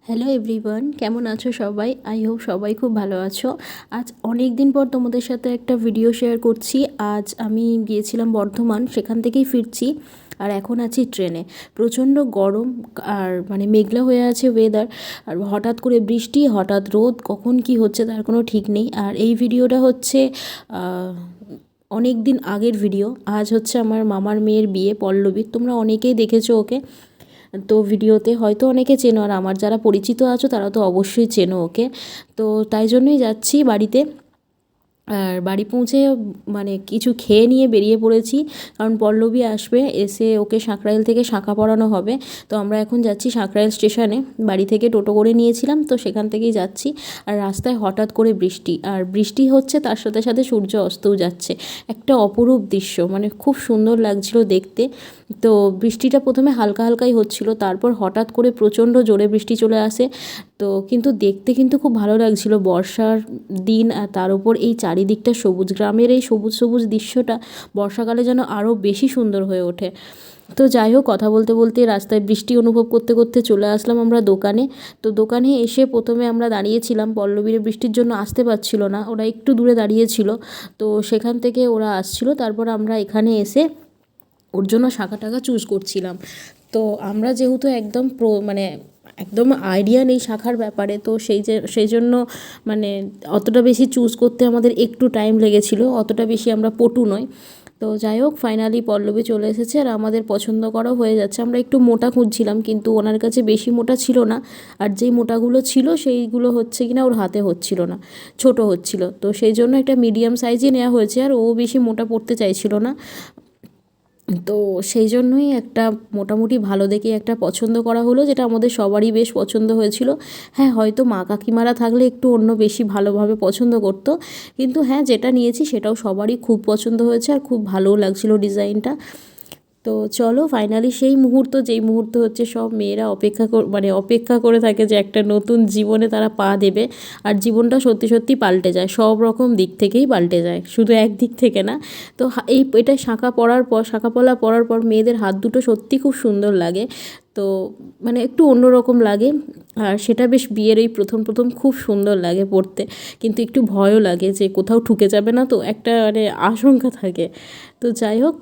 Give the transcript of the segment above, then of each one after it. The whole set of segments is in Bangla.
হ্যালো এভরিওয়ান, কেমন আছো সবাই? আই হোপ সবাই খুব ভালো আছো। আজ অনেক দিন পর তোমাদের সাথে একটা ভিডিও শেয়ার করছি। আজ আমি গিয়েছিলাম বর্ধমান, সেখান থেকেই ফিরছি। আর এখন আছি ট্রেনে। প্রচণ্ড গরম আর মেঘলা হয়ে আছে ওয়েদার। আর হঠাৎ করে বৃষ্টি, হঠাৎ রোদ, কখন কি হচ্ছে তার কোনো ঠিক নেই। আর এই ভিডিওটা হচ্ছে অনেক দিন আগের ভিডিও। আজ হচ্ছে আমার মামার মেয়ের বিয়ে, পল্লবীর। তোমরা অনেকেই দেখেছো ওকে, তো ভিডিওতে হয়তো অনেকে চেনো, আর আমার যারা পরিচিত আছো তারা তো অবশ্যই চেনো ওকে। তো তাই জন্যই যাচ্ছি বাড়িতে। আর বাড়ি পৌঁছে কিছু খেয়ে নিয়ে বেরিয়ে পড়েছি, কারণ পল্লবী আসবে, এসে ওকে সাঁকরাইল থেকে শাঁখা পরানো হবে। তো আমরা এখন যাচ্ছি সাঁকরাইল স্টেশনে। বাড়ি থেকে টোটো করে নিয়েছিলাম, তো সেখান থেকেই যাচ্ছি। আর রাস্তায় হঠাৎ করে বৃষ্টি, আর বৃষ্টি হচ্ছে, তার সাথে সাথে সূর্য অস্তও যাচ্ছে। একটা অপরূপ দৃশ্য, খুব সুন্দর লাগছিল দেখতে। তো বৃষ্টিটা প্রথমে হালকা হালকাই হচ্ছিল, তারপর হঠাৎ করে প্রচণ্ড জোরে বৃষ্টি চলে আসে। তো কিন্তু দেখতে খুব ভালো লাগছিল, বর্ষার দিন, আর তার উপর এই চারিদিকটা সবুজ, গ্রামের এই সবুজ সবুজ দৃশ্যটা বর্ষাকালে যেন আরও বেশি সুন্দর হয়ে ওঠে। তো যাই হোক, কথা বলতে বলতে রাস্তায় বৃষ্টি অনুভব করতে করতে চলে আসলাম আমরা দোকানে। তো দোকানে এসে প্রথমে আমরা দাঁড়িয়েছিলাম, পল্লবীর বৃষ্টির জন্য আসতে পারছিল না, ওরা একটু দূরে দাঁড়িয়েছিল। তো সেখান থেকে ওরা আসছিল, তারপর আমরা এখানে এসে ওর জন্য শাঁখা টাকা চুজ করছিলাম। তো আমরা যেহেতু একদম আইডিয়া নেই শাখার ব্যাপারে, তো সেই জন্য অতটা বেশি চুজ করতে আমাদের একটু টাইম লেগেছিল, অতটা বেশি আমরা পটু নই। তো যাই হোক, ফাইনালি পল্লবী চলে এসেছে, আর আমাদের পছন্দ করাও হয়ে যাচ্ছে। আমরা একটু মোটা খুঁজছিলাম, কিন্তু ওনার কাছে বেশি মোটা ছিল না, আর যেই মোটাগুলো ছিল সেইগুলো হচ্ছে কিনা ওর হাতে হচ্ছিল না, ছোট হচ্ছিল। তো সেই জন্য একটা মিডিয়াম সাইজই নেওয়া হয়েছে, আর ও বেশি মোটা পড়তে চাইছিল না। তো সেই জন্যই একটা মোটামুটি ভালো দেখে একটা পছন্দ করা হলো, যেটা আমাদের সবারই বেশ পছন্দ হয়েছিল। হ্যাঁ, হয়তো মা কাকিমারা থাকলে একটু অন্য বেশি ভালোভাবে পছন্দ করতো, কিন্তু হ্যাঁ, যেটা নিয়েছি সেটাও সবারই খুব পছন্দ হয়েছে, আর খুব ভালোও লাগছিল ডিজাইনটা। তো চলো, ফাইনালি সেই মুহূর্ত, যেই মুহূর্ত হচ্ছে সব মেয়েরা অপেক্ষা করে থাকে, যে একটা নতুন জীবনে তারা পা দেবে। আর জীবনটা সত্যি সত্যি পাল্টে যায়, সব রকম দিক থেকেই পাল্টে যায়, শুধু এক দিক থেকে না। তো এটা শাঁখা পলা পরার পর মেয়েদের হাত দুটো সত্যি খুব সুন্দর লাগে। তো একটু অন্যরকম লাগে, আর সেটা বেশ বিয়ের এই প্রথম প্রথম খুব সুন্দর লাগে পড়তে। কিন্তু একটু ভয়ও লাগে যে কোথাও ঠুকে যাবে না, তো একটা আশঙ্কা থাকে। তো যাই হোক,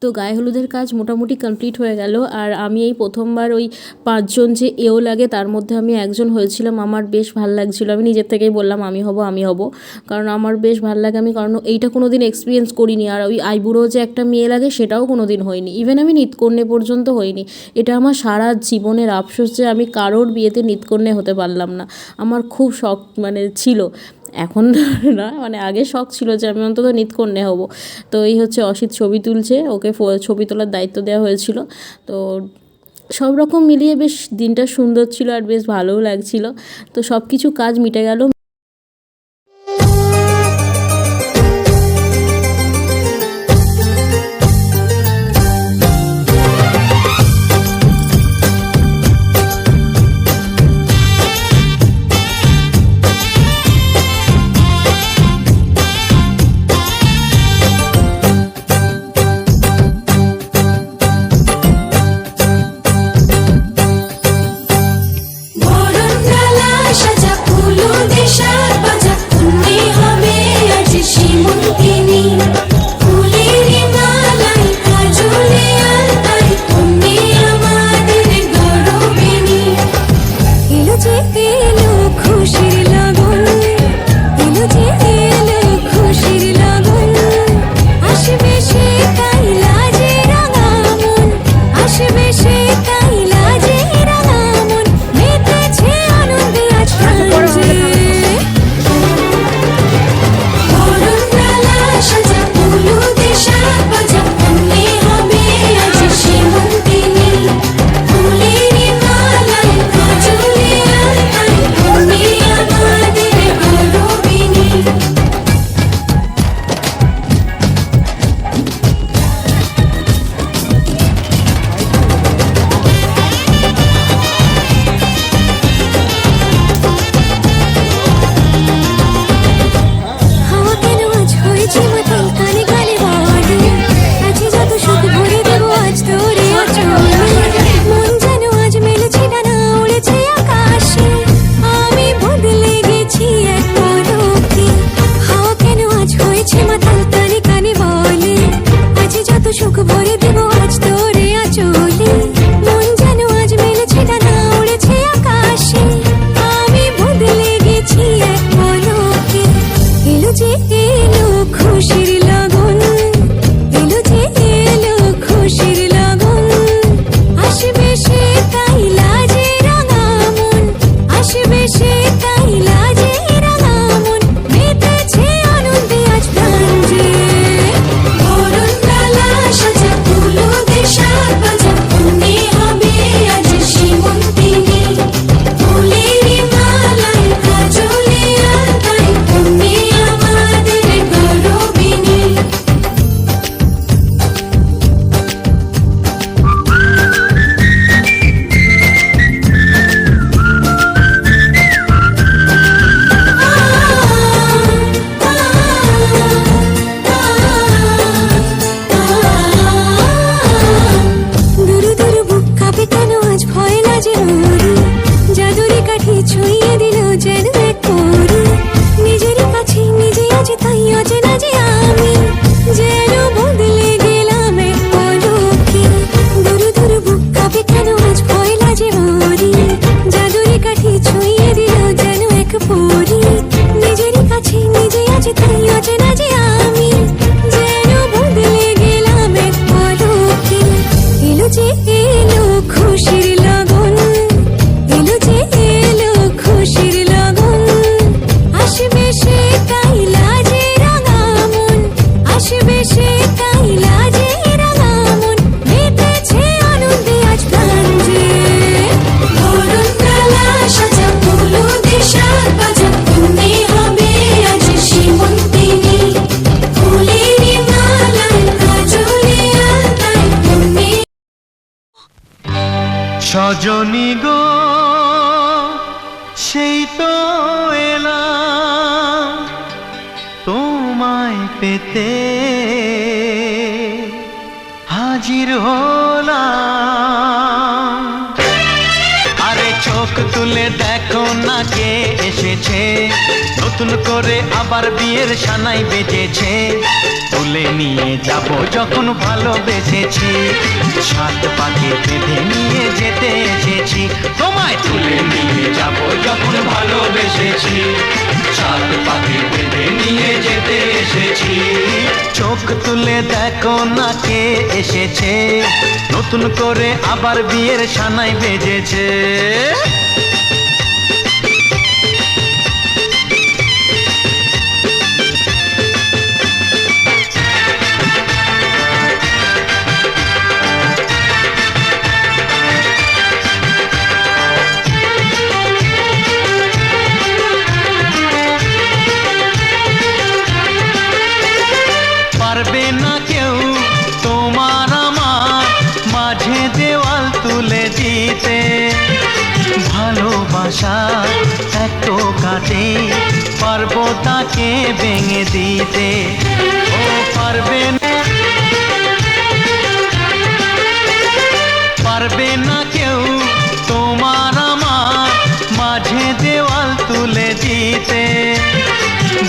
তো গায়ে হলুদের কাজ মোটামুটি কমপ্লিট হয়ে গেল। আর আমি এই প্রথমবার ওই 5 জন যে এও লাগে তার মধ্যে আমি একজন হয়েছিলাম। আমার বেশ ভাল লাগছিলো, আমি নিজের থেকেই বললাম আমি হব, কারণ আমার বেশ ভাল লাগে। আমি কারণ এইটা কোনো দিন এক্সপিরিয়েন্স করিনি। আর ওই আইবুড়ো যে একটা মেয়ে লাগে সেটাও কোনো দিন হয়নি, ইভেন আমি নিতকন্যে পর্যন্ত হইনি। এটা আমার সারা জীবনের আফসোস যে আমি কারোর বিয়েতে নিতকন্যে হতে পারলাম না। আমার খুব শখ ছিল, এখন না, আগে শখ ছিল যে আমি অন্তত নিতকন্যে হব। তো এই হচ্ছে অসিত ছবি তুলছে, ওকে ছবি তোলার দায়িত্ব দেওয়া হয়েছিল। তো সব রকম মিলিয়ে বেশ দিনটা সুন্দর ছিল আর বেশ ভালোও লাগছিল। তো সব কিছু কাজ মিটে গেল। সজনী গো সেই তো এলাম তোমায় পেতে, হাজির হলাম। আরে চোখ তুলে দেখো না কে এসেছে, নতুন করে আবার বিয়ের সানাই বেজেছে, তুলে নিয়ে যাব যখন ভালোবেসেছি, সাত পাকে বেঁধে নিয়ে যেতে এসেছি, তোমায় তুলে নিয়ে যাব যখন ভালোবেসেছি, সাত পাকে বেঁধে নিয়ে যেতে এসেছি। চোখ তুলে দেখো না কে এসেছে, নতুন করে আবার বিয়ের সানাই বেজেছে। পারবে না কেউ তোমার আমার মাঝে দেওয়াল তুলে দিতে, ভালোবাসা এত কাটে পারবো তাকে ভেঙে দিতে। ও পারবে না কেউ তোমার আমার মাঝে দেওয়াল তুলে দিতে,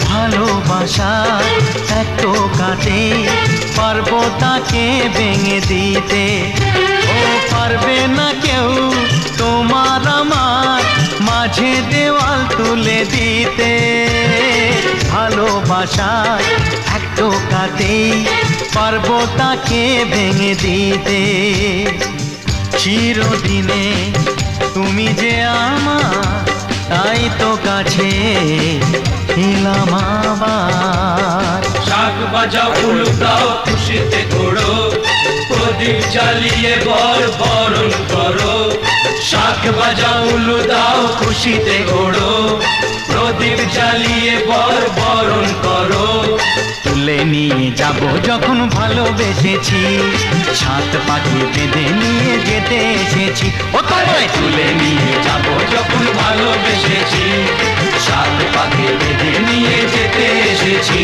ভালোবাসা এত কাটে পারবো তাকে ভেঙে দিতে। ও পারবে না কেউ তোমার আমার মাঝে দেওয়াল তুলে দিতে, ভালোবাসা এত কাটে পারবো তাকে ভেঙে দিতে। চিরদিনে তুমি যে আমার, তাই তো কাছে এলাম আবার। শাক বাজাও উলু দাও খুশিতে ঘোড়ো, প্রদীপ জ্বালিয়ে বরণ করো। শাক বাজাও উলু দাও খুশিতে ঘোড়ো, প্রদীপ জ্বালিয়ে বরণ করো। তুলে নিয়ে যাব যখন ভালোবেসেছি, সাত পাখি বেঁধে নিয়ে যেতে এসেছি। ও তোমায় তুলে নিয়ে যাব যখন ভালোবেসেছি, সাত পাকে বেঁধে নিয়ে যেতে এসেছি।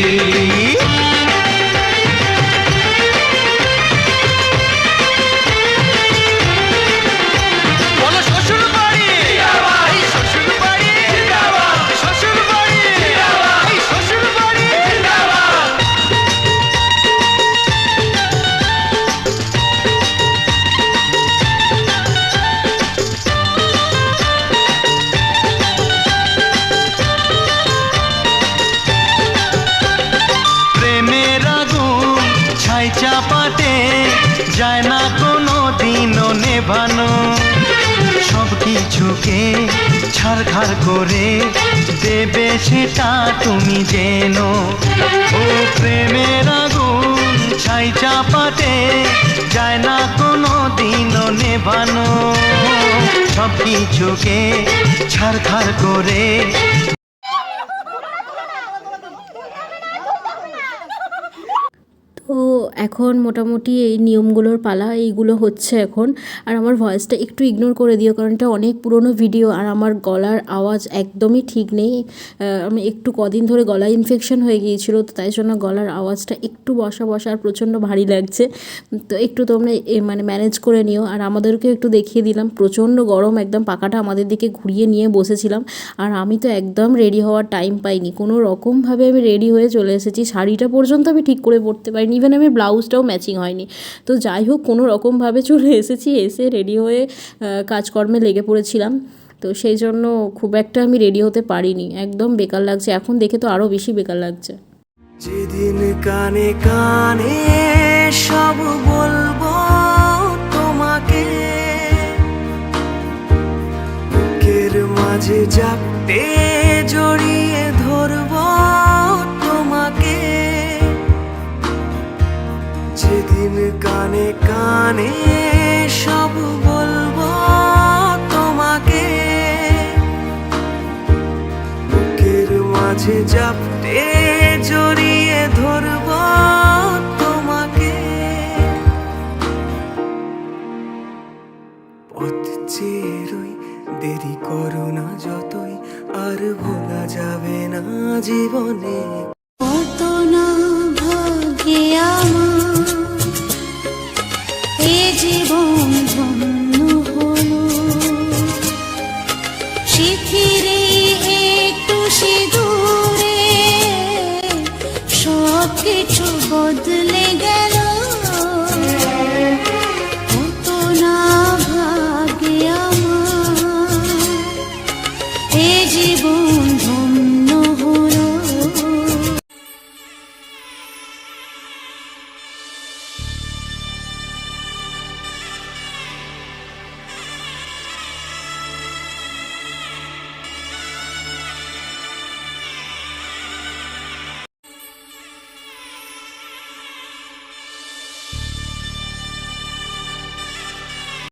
চাপাতে যায় না কোনো দিনও নেভানো, সব কিছুকে ছাড়খাড় করে দেবে সেটা তুমি জেনো। ও প্রেমের আগুন ছাই চাপাতে যায় না কোনো দিনও নেভানো, সব কিছুকে ছাড়খাড় করে। তো এখন মোটামুটি এই নিয়মগুলোর পালা এইগুলো হচ্ছে এখন। আর আমার ভয়েসটা একটু ইগনোর করে দিও, কারণ এটা অনেক পুরনো ভিডিও আর আমার গলার আওয়াজ একদমই ঠিক নেই। আমি একটু কদিন ধরে গলা ইনফেকশন হয়ে গিয়েছিলো, তো তাই জন্য গলার আওয়াজটা একটু বসা আর প্রচণ্ড ভারী লাগছে। তো একটু তোমরা মানে ম্যানেজ করে নিও। আর আমাদেরকেও একটু দেখিয়ে দিলাম, প্রচণ্ড গরম, একদম পাখাটা আমাদের দিকে ঘুরিয়ে নিয়ে বসেছিলাম। আর আমি তো একদম রেডি হওয়ার টাইম পাইনি, কোনো রকমভাবে আমি রেডি হয়ে চলে এসেছি। শাড়িটা পর্যন্ত আমি ঠিক করে পরতে পারিনি, ইভেন আমি ব্লাউজটাও ম্যাচিং হয়নি। তো যাই হোক, কোনো রকমভাবে চলে এসেছি, এসে রেডি হয়ে কাজকর্মে লেগে পড়েছিলাম। তো সেই জন্য খুব একটা আমি রেডি হতে পারিনি, একদম বেকার লাগছে। এখন দেখে তো আরও বেশি বেকার লাগছে। যেদিন কানে কানে সব বলবো তোমাকে, বুকের মাঝে জাপটে জড়িয়ে ধরবো তোমাকে, যেদিন কানে কানে সব বলবো তোমাকে, বুকের মাঝে জাপটে জড়িয়ে ধরবো তোমাকে, পথ চেয়ে রই, দেরি করো না যতই, আর ভোলা যাবে না জীবনে। কত না ভাগ্যে আমার এ জীবন ধন্য হলো, শিথিরে একটু সিঁদুর কিছু বদলে গেল